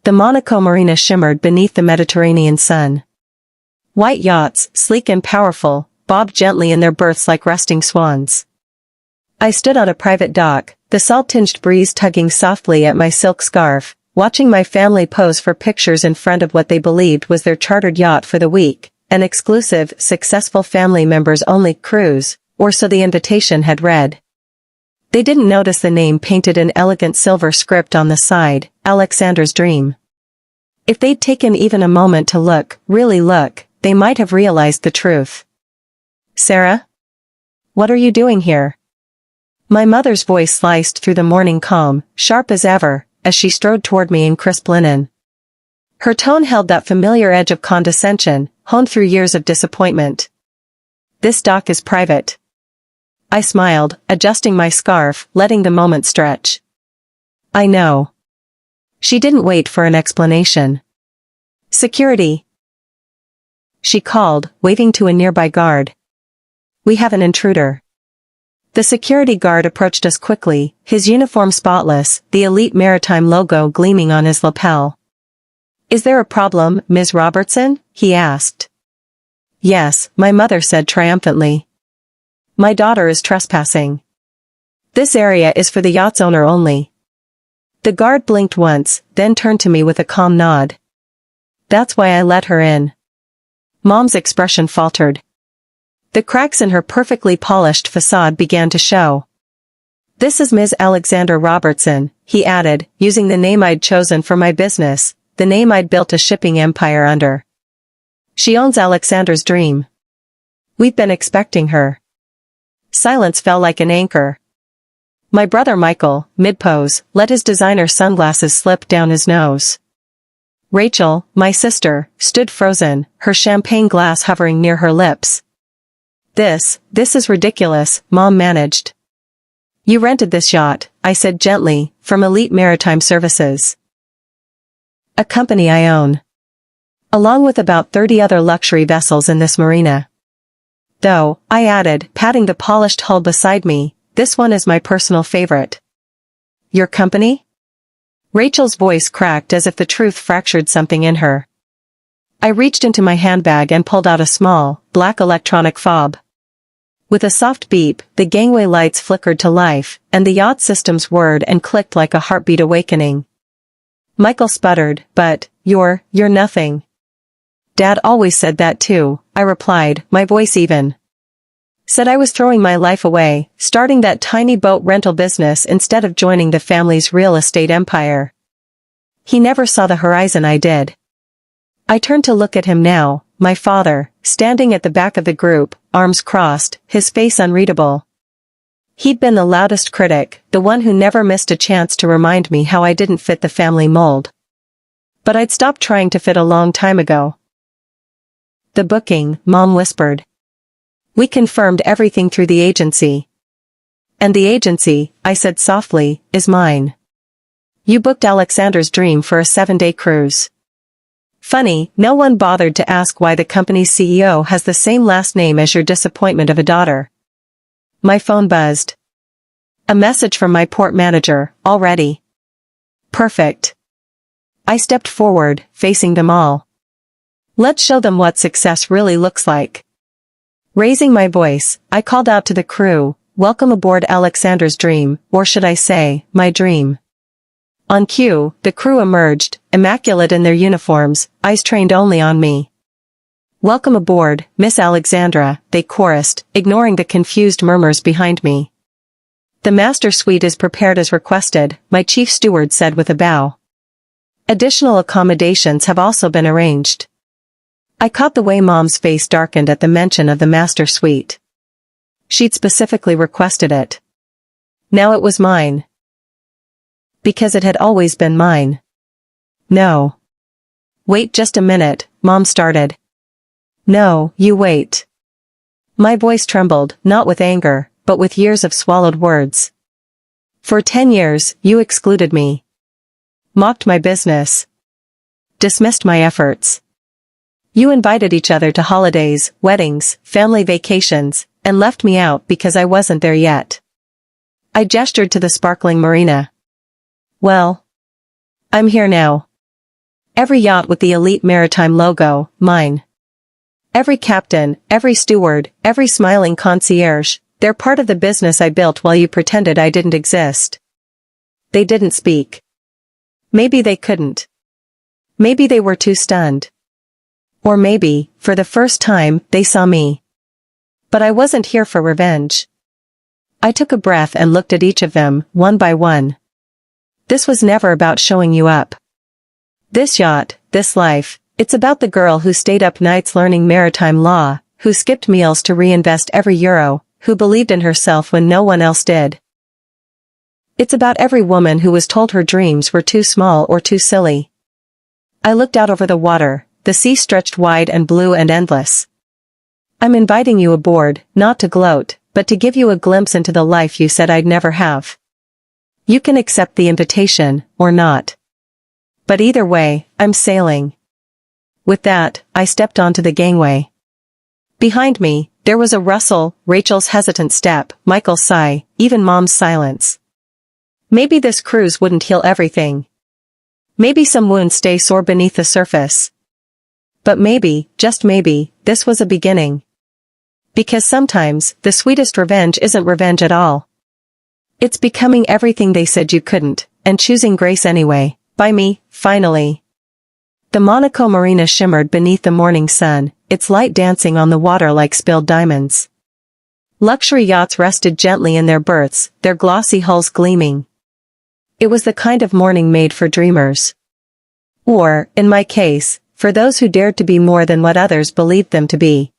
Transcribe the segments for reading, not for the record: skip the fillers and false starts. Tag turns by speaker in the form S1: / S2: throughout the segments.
S1: The Monaco marina shimmered beneath the Mediterranean sun. White yachts, sleek and powerful, bobbed gently in their berths like resting swans. I stood on a private dock, the salt-tinged breeze tugging softly at my silk scarf, watching my family pose for pictures in front of what they believed was their chartered yacht for the week, an exclusive, successful family members-only cruise, or so the invitation had read. They didn't notice the name painted in elegant silver script on the side, Alexander's Dream. If they'd taken even a moment to look, really look, they might have realized the truth. "Sarah? What are you doing here?" My mother's voice sliced through the morning calm, sharp as ever, as she strode toward me in crisp linen. Her tone held that familiar edge of condescension, honed through years of disappointment. "This dock is private." I smiled, adjusting my scarf, letting the moment stretch. "I know." She didn't wait for an explanation. "Security," she called, waving to a nearby guard. "We have an intruder." The security guard approached us quickly, his uniform spotless, the elite maritime logo gleaming on his lapel. "Is there a problem, Ms. Robertson?" he asked. "Yes," my mother said triumphantly. "My daughter is trespassing. This area is for the yacht's owner only." The guard blinked once, then turned to me with a calm nod. "That's why I let her in." Mom's expression faltered. The cracks in her perfectly polished facade began to show. "This is Ms. Alexander Robertson," he added, using the name I'd chosen for my business, the name I'd built a shipping empire under. "She owns Alexander's Dream. We've been expecting her." Silence fell like an anchor. My brother Michael, mid-pose, let his designer sunglasses slip down his nose. Rachel, my sister, stood frozen, her champagne glass hovering near her lips. This is ridiculous," Mom managed. "You rented this yacht," I said gently, "from Elite Maritime Services. A company I own. Along with about 30 other luxury vessels in this marina. Though," I added, patting the polished hull beside me, "this one is my personal favorite." "Your company?" Rachel's voice cracked as if the truth fractured something in her. I reached into my handbag and pulled out a small, black electronic fob. With a soft beep, the gangway lights flickered to life, and the yacht systems whirred and clicked like a heartbeat awakening. Michael sputtered, "But, you're nothing." "Dad always said that too," I replied, my voice even. "Said I was throwing my life away, starting that tiny boat rental business instead of joining the family's real estate empire. He never saw the horizon I did." I turned to look at him now, my father, standing at the back of the group, arms crossed, his face unreadable. He'd been the loudest critic, the one who never missed a chance to remind me how I didn't fit the family mold. But I'd stopped trying to fit a long time ago. "The booking," Mom whispered. "We confirmed everything through the agency." "And the agency," I said softly, "is mine. You booked Alexander's Dream for a 7-day cruise." Funny, no one bothered to ask why the company's CEO has the same last name as your disappointment of a daughter. My phone buzzed. A message from my port manager, already. Perfect. I stepped forward, facing them all. Let's show them what success really looks like. Raising my voice, I called out to the crew, "Welcome aboard Alexander's Dream, or should I say, my dream." On cue, the crew emerged, immaculate in their uniforms, eyes trained only on me. "Welcome aboard, Miss Alexandra," they chorused, ignoring the confused murmurs behind me. "The master suite is prepared as requested," my chief steward said with a bow. "Additional accommodations have also been arranged." I caught the way Mom's face darkened at the mention of the master suite. She'd specifically requested it. Now it was mine. Because it had always been mine. "No. Wait just a minute," Mom started. "No, you wait." My voice trembled, not with anger, but with years of swallowed words. "For 10 years, you excluded me. Mocked my business. Dismissed my efforts. You invited each other to holidays, weddings, family vacations, and left me out because I wasn't there yet." I gestured to the sparkling marina. "Well, I'm here now. Every yacht with the elite maritime logo, mine. Every captain, every steward, every smiling concierge, they're part of the business I built while you pretended I didn't exist. They didn't speak. Maybe they couldn't. Maybe they were too stunned. Or maybe, for the first time, they saw me. But I wasn't here for revenge. I took a breath and looked at each of them, one by one. This was never about showing you up. This yacht, this life, it's about the girl who stayed up nights learning maritime law, who skipped meals to reinvest every euro, who believed in herself when no one else did. It's about every woman who was told her dreams were too small or too silly. I looked out over the water, the sea stretched wide and blue and endless. I'm inviting you aboard, not to gloat, but to give you a glimpse into the life you said I'd never have. You can accept the invitation, or not. But either way, I'm sailing. With that, I stepped onto the gangway. Behind me, there was a rustle, Rachel's hesitant step, Michael's sigh, even Mom's silence. Maybe this cruise wouldn't heal everything. Maybe some wounds stay sore beneath the surface. But maybe, just maybe, this was a beginning. Because sometimes, the sweetest revenge isn't revenge at all. It's becoming everything they said you couldn't, and choosing grace anyway, by me, finally. The Monaco marina shimmered beneath the morning sun, its light dancing on the water like spilled diamonds. Luxury yachts rested gently in their berths, their glossy hulls gleaming. It was the kind of morning made for dreamers. Or, in my case, for those who dared to be more than what others believed them to be.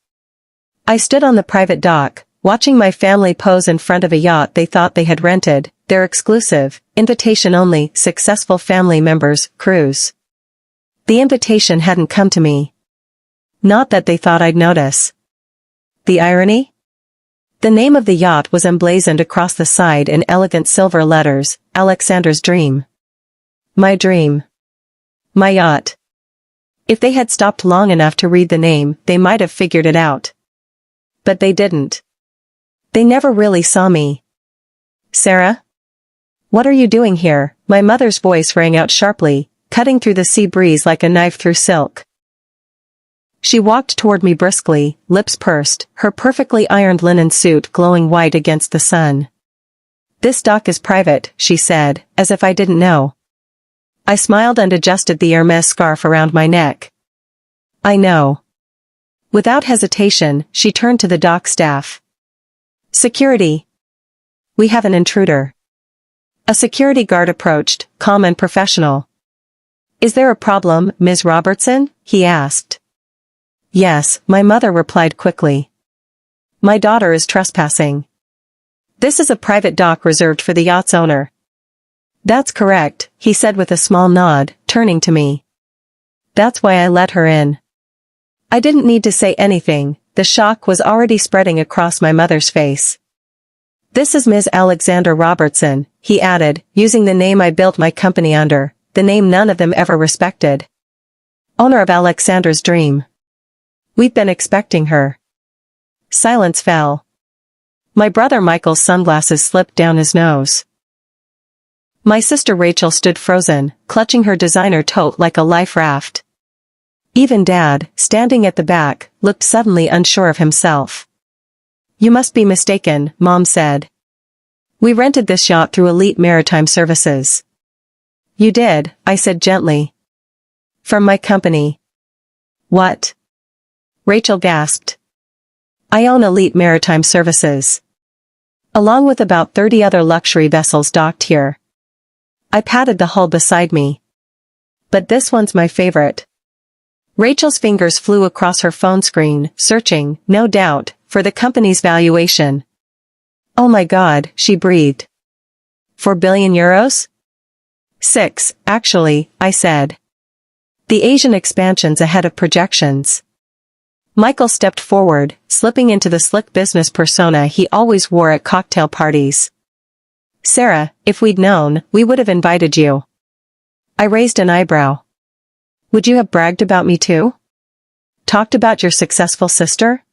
S1: I stood on the private dock, watching my family pose in front of a yacht they thought they had rented, their exclusive, invitation-only, successful family members' cruise. The invitation hadn't come to me. Not that they thought I'd notice. The irony? The name of the yacht was emblazoned across the side in elegant silver letters, Alexander's Dream. My dream. My yacht. If they had stopped long enough to read the name, they might have figured it out. But they didn't. They never really saw me. Sarah? What are you doing here? My mother's voice rang out sharply, cutting through the sea breeze like a knife through silk. She walked toward me briskly, lips pursed, her perfectly ironed linen suit glowing white against the sun. This dock is private, she said, as if I didn't know. I smiled and adjusted the Hermes scarf around my neck. I know. Without hesitation, she turned to the dock staff. Security. We have an intruder. A security guard approached, calm and professional. Is there a problem, Ms. Robertson? He asked. Yes, my mother replied quickly. My daughter is trespassing. This is a private dock reserved for the yacht's owner. That's correct, he said with a small nod, turning to me. That's why I let her in. I didn't need to say anything, the shock was already spreading across my mother's face. This is Ms. Alexander Robertson, he added, using the name I built my company under, the name none of them ever respected. Owner of Alexander's Dream. We've been expecting her. Silence fell. My brother Michael's sunglasses slipped down his nose. My sister Rachel stood frozen, clutching her designer tote like a life raft. Even Dad, standing at the back, looked suddenly unsure of himself. You must be mistaken, Mom said. We rented this yacht through Elite Maritime Services. You did, I said gently. From my company. What? Rachel gasped. I own Elite Maritime Services. Along with about 30 other luxury vessels docked here. I patted the hull beside me. But this one's my favorite. Rachel's fingers flew across her phone screen, searching, no doubt, for the company's valuation. Oh my God, she breathed. 4 billion euros? 6, actually, I said. The Asian expansion's ahead of projections. Michael stepped forward, slipping into the slick business persona he always wore at cocktail parties. Sarah, if we'd known, we would have invited you. I raised an eyebrow. Would you have bragged about me too? Talked about your successful sister?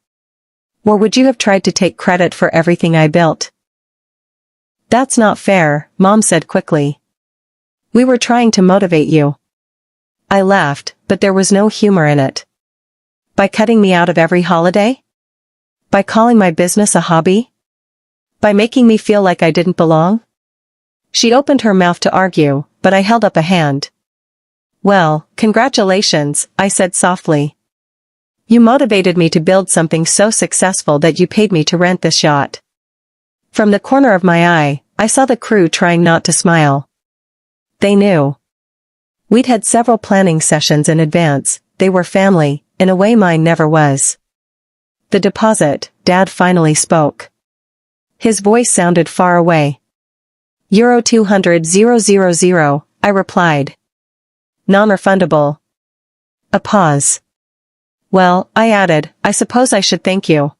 S1: Or would you have tried to take credit for everything I built? That's not fair, Mom said quickly. We were trying to motivate you. I laughed, but there was no humor in it. By cutting me out of every holiday? By calling my business a hobby? By making me feel like I didn't belong? She opened her mouth to argue, but I held up a hand. Well, congratulations, I said softly. You motivated me to build something so successful that you paid me to rent this yacht. From the corner of my eye, I saw the crew trying not to smile. They knew. We'd had several planning sessions in advance, they were family, in a way mine never was. The deposit, Dad finally spoke. His voice sounded far away. Euro 200,000, I replied. Non-refundable. A pause. Well, I added, I suppose I should thank you.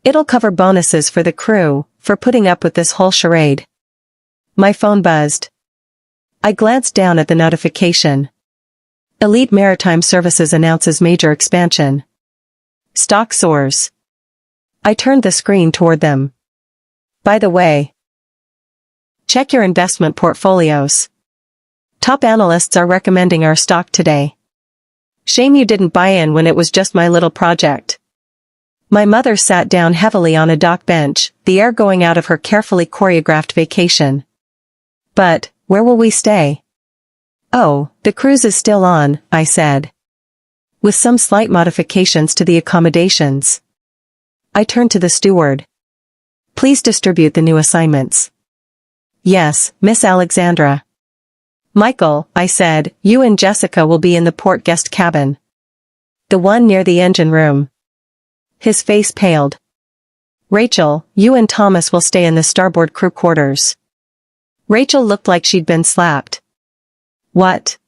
S1: It'll cover bonuses for the crew, for putting up with this whole charade. My phone buzzed. I glanced down at the notification. Elite Maritime Services announces major expansion. Stock soars. I turned the screen toward them. By the way, check your investment portfolios. Top analysts are recommending our stock today. Shame you didn't buy in when it was just my little project. My mother sat down heavily on a dock bench, the air going out of her carefully choreographed vacation. But, where will we stay? Oh, the cruise is still on, I said. With some slight modifications to the accommodations. I turned to the steward. Please distribute the new assignments. Yes, Miss Alexandra. Michael, I said, you and Jessica will be in the port guest cabin. The one near the engine room. His face paled. Rachel, you and Thomas will stay in the starboard crew quarters. Rachel looked like she'd been slapped. What?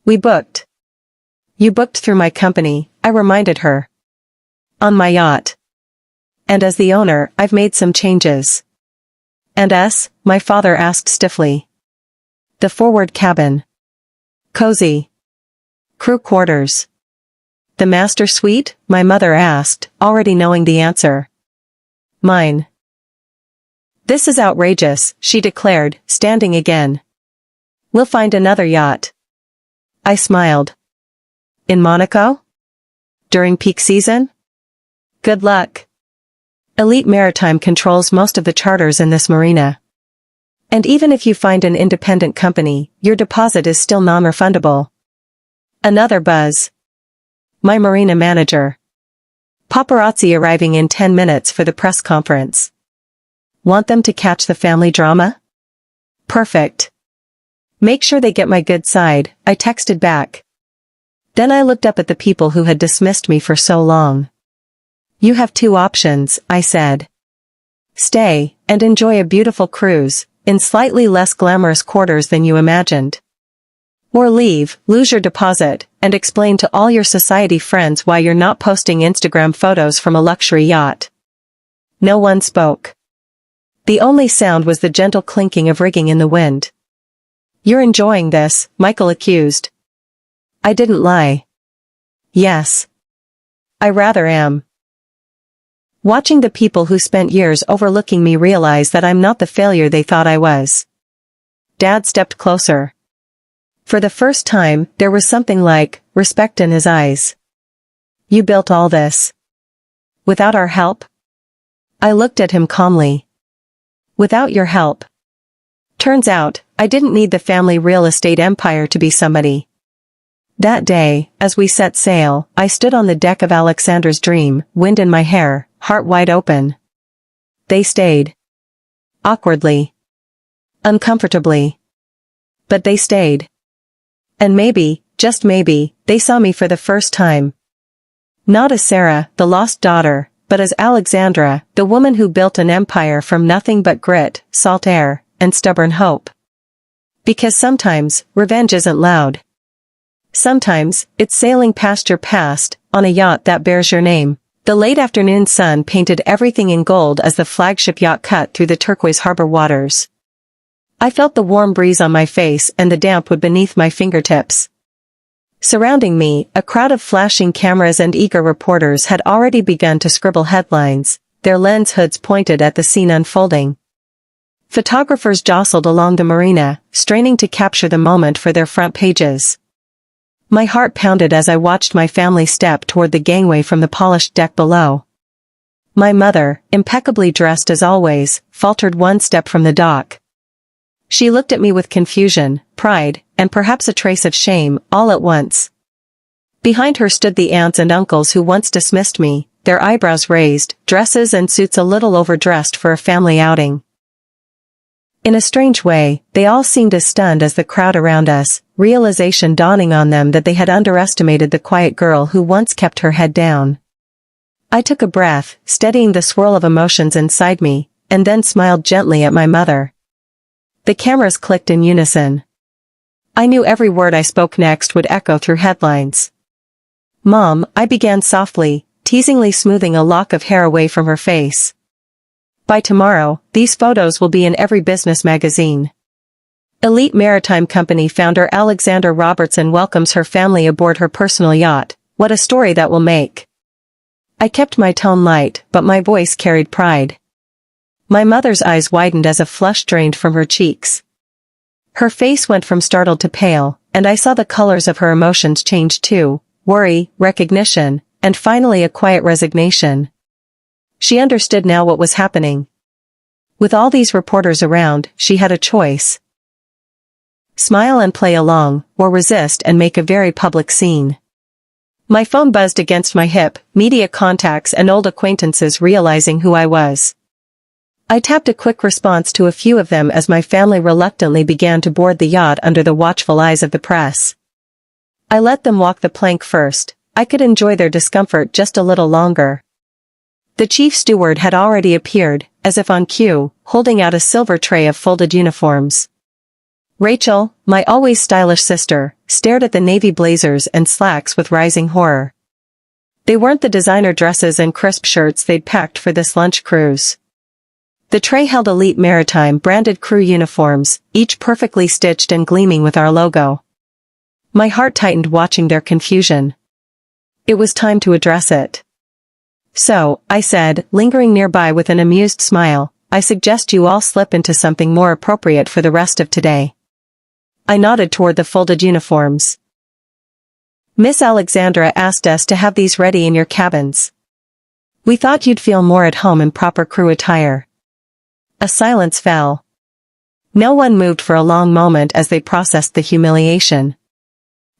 S1: We booked. You booked through my company, I reminded her. On my yacht. And as the owner, I've made some changes. And us? My father asked stiffly. The forward cabin. Cozy. Crew quarters. The master suite? My mother asked, already knowing the answer. Mine. This is outrageous, she declared, standing again. We'll find another yacht. I smiled. In Monaco? During peak season? Good luck. Elite Maritime controls most of the charters in this marina. And even if you find an independent company, your deposit is still non-refundable. Another buzz. My marina manager. Paparazzi arriving in 10 minutes for the press conference. Want them to catch the family drama? Perfect. Make sure they get my good side, I texted back. Then I looked up at the people who had dismissed me for so long. You have two options, I said. Stay, and enjoy a beautiful cruise, in slightly less glamorous quarters than you imagined. Or leave, lose your deposit, and explain to all your society friends why you're not posting Instagram photos from a luxury yacht. No one spoke. The only sound was the gentle clinking of rigging in the wind. You're enjoying this, Michael accused. I didn't lie. Yes. I rather am. Watching the people who spent years overlooking me realize that I'm not the failure they thought I was. Dad stepped closer. For the first time, there was something like respect in his eyes. You built all this. Without our help? I looked at him calmly. Without your help. Turns out, I didn't need the family real estate empire to be somebody. That day, as we set sail, I stood on the deck of Alexandra's Dream, wind in my hair, heart wide open. They stayed. Awkwardly. Uncomfortably. But they stayed. And maybe, just maybe, they saw me for the first time. Not as Sarah, the lost daughter, but as Alexandra, the woman who built an empire from nothing but grit, salt air, and stubborn hope. Because sometimes, revenge isn't loud. Sometimes, it's sailing past your past, on a yacht that bears your name. The late afternoon sun painted everything in gold as the flagship yacht cut through the turquoise harbor waters. I felt the warm breeze on my face and the damp wood beneath my fingertips. Surrounding me, a crowd of flashing cameras and eager reporters had already begun to scribble headlines, their lens hoods pointed at the scene unfolding. Photographers jostled along the marina, straining to capture the moment for their front pages. My heart pounded as I watched my family step toward the gangway from the polished deck below. My mother, impeccably dressed as always, faltered one step from the dock. She looked at me with confusion, pride, and perhaps a trace of shame, all at once. Behind her stood the aunts and uncles who once dismissed me, their eyebrows raised, dresses and suits a little overdressed for a family outing. In a strange way, they all seemed as stunned as the crowd around us, realization dawning on them that they had underestimated the quiet girl who once kept her head down. I took a breath, steadying the swirl of emotions inside me, and then smiled gently at my mother. The cameras clicked in unison. I knew every word I spoke next would echo through headlines. "Mom," I began softly, teasingly smoothing a lock of hair away from her face. "By tomorrow, these photos will be in every business magazine. Elite Maritime Company founder Alexandra Robertson welcomes her family aboard her personal yacht. What a story that will make." I kept my tone light, but my voice carried pride. My mother's eyes widened as a flush drained from her cheeks. Her face went from startled to pale, and I saw the colors of her emotions change too: worry, recognition, and finally a quiet resignation. She understood now what was happening. With all these reporters around, she had a choice. Smile and play along, or resist and make a very public scene. My phone buzzed against my hip, media contacts and old acquaintances realizing who I was. I tapped a quick response to a few of them as my family reluctantly began to board the yacht under the watchful eyes of the press. I let them walk the plank first. I could enjoy their discomfort just a little longer. The chief steward had already appeared, as if on cue, holding out a silver tray of folded uniforms. Rachel, my always stylish sister, stared at the navy blazers and slacks with rising horror. They weren't the designer dresses and crisp shirts they'd packed for this lunch cruise. The tray held Elite Maritime branded crew uniforms, each perfectly stitched and gleaming with our logo. My heart tightened watching their confusion. It was time to address it. "So," I said, lingering nearby with an amused smile, "I suggest you all slip into something more appropriate for the rest of today." I nodded toward the folded uniforms. "Miss Alexandra asked us to have these ready in your cabins. We thought you'd feel more at home in proper crew attire." A silence fell. No one moved for a long moment as they processed the humiliation.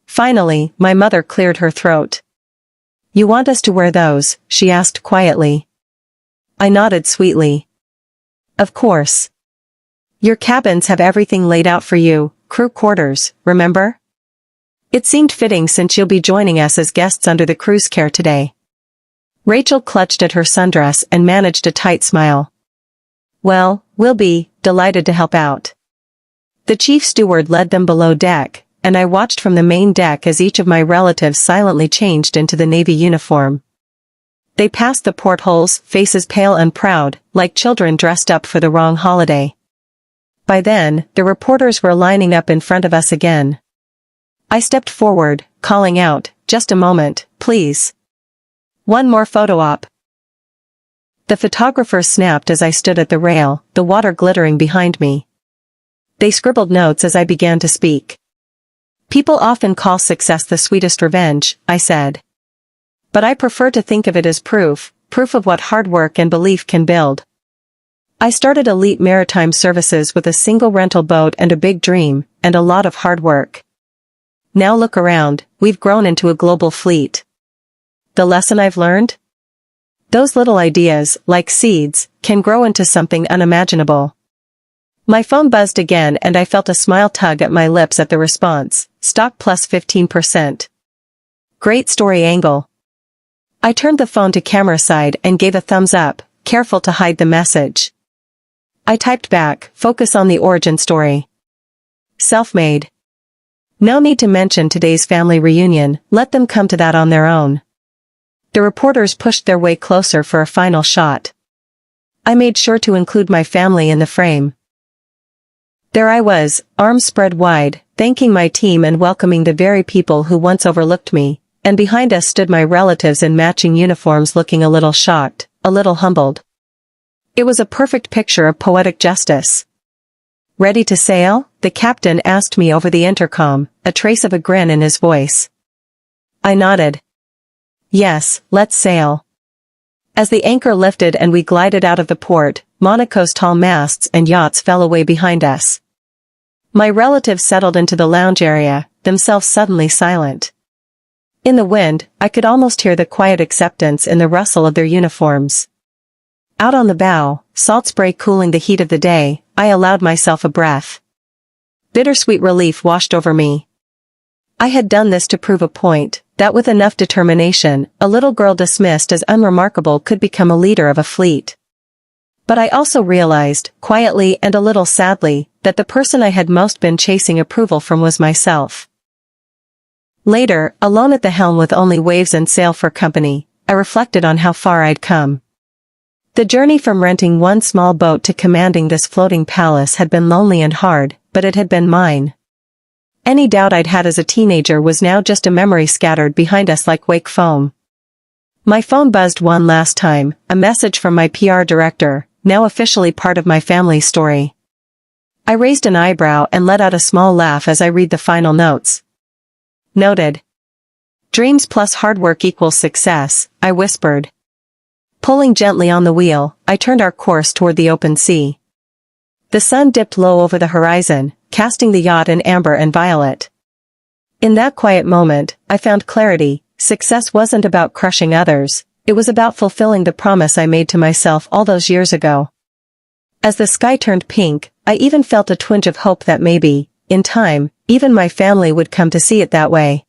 S1: Finally, my mother cleared her throat. "You want us to wear those?" she asked quietly. I nodded sweetly. "Of course. Your cabins have everything laid out for you, crew quarters, remember? It seemed fitting since you'll be joining us as guests under the cruise care today." Rachel clutched at her sundress and managed a tight smile. "Well, we'll be delighted to help out." The chief steward led them below deck, and I watched from the main deck as each of my relatives silently changed into the navy uniform. They passed the portholes, faces pale and proud, like children dressed up for the wrong holiday. By then, the reporters were lining up in front of us again. I stepped forward, calling out, "Just a moment, please. One more photo op." The photographers snapped as I stood at the rail, the water glittering behind me. They scribbled notes as I began to speak. "People often call success the sweetest revenge," I said. "But I prefer to think of it as proof of what hard work and belief can build. I started Elite Maritime Services with a single rental boat and a big dream, and a lot of hard work. Now look around, we've grown into a global fleet. The lesson I've learned? Those little ideas, like seeds, can grow into something unimaginable." My phone buzzed again and I felt a smile tug at my lips at the response. "Stock plus 15%. Great story angle." I turned the phone to camera side and gave a thumbs up, careful to hide the message. I typed back, "Focus on the origin story. Self-made. No need to mention today's family reunion, let them come to that on their own." The reporters pushed their way closer for a final shot. I made sure to include my family in the frame. There I was, arms spread wide, thanking my team and welcoming the very people who once overlooked me, and behind us stood my relatives in matching uniforms looking a little shocked, a little humbled. It was a perfect picture of poetic justice. "Ready to sail?" the captain asked me over the intercom, a trace of a grin in his voice. I nodded. Yes, let's sail. As the anchor lifted and we glided out of the port, Monaco's tall masts and yachts fell away behind us. My relatives settled into the lounge area, themselves suddenly silent. In the wind, I could almost hear the quiet acceptance in the rustle of their uniforms. Out on the bow, salt spray cooling the heat of the day, I allowed myself a breath. Bittersweet relief washed over me. I had done this to prove a point, that with enough determination, a little girl dismissed as unremarkable could become a leader of a fleet. But I also realized, quietly and a little sadly, that the person I had most been chasing approval from was myself. Later, alone at the helm with only waves and sail for company, I reflected on how far I'd come. The journey from renting one small boat to commanding this floating palace had been lonely and hard, but it had been mine. Any doubt I'd had as a teenager was now just a memory scattered behind us like wake foam. My phone buzzed one last time, a message from my PR director, now officially part of my family's story. I raised an eyebrow and let out a small laugh as I read the final notes. Noted. Dreams plus hard work equals success, I whispered. Pulling gently on the wheel, I turned our course toward the open sea. The sun dipped low over the horizon, casting the yacht in amber and violet. In that quiet moment, I found clarity. Success wasn't about crushing others, it was about fulfilling the promise I made to myself all those years ago. As the sky turned pink, I even felt a twinge of hope that maybe, in time, even my family would come to see it that way.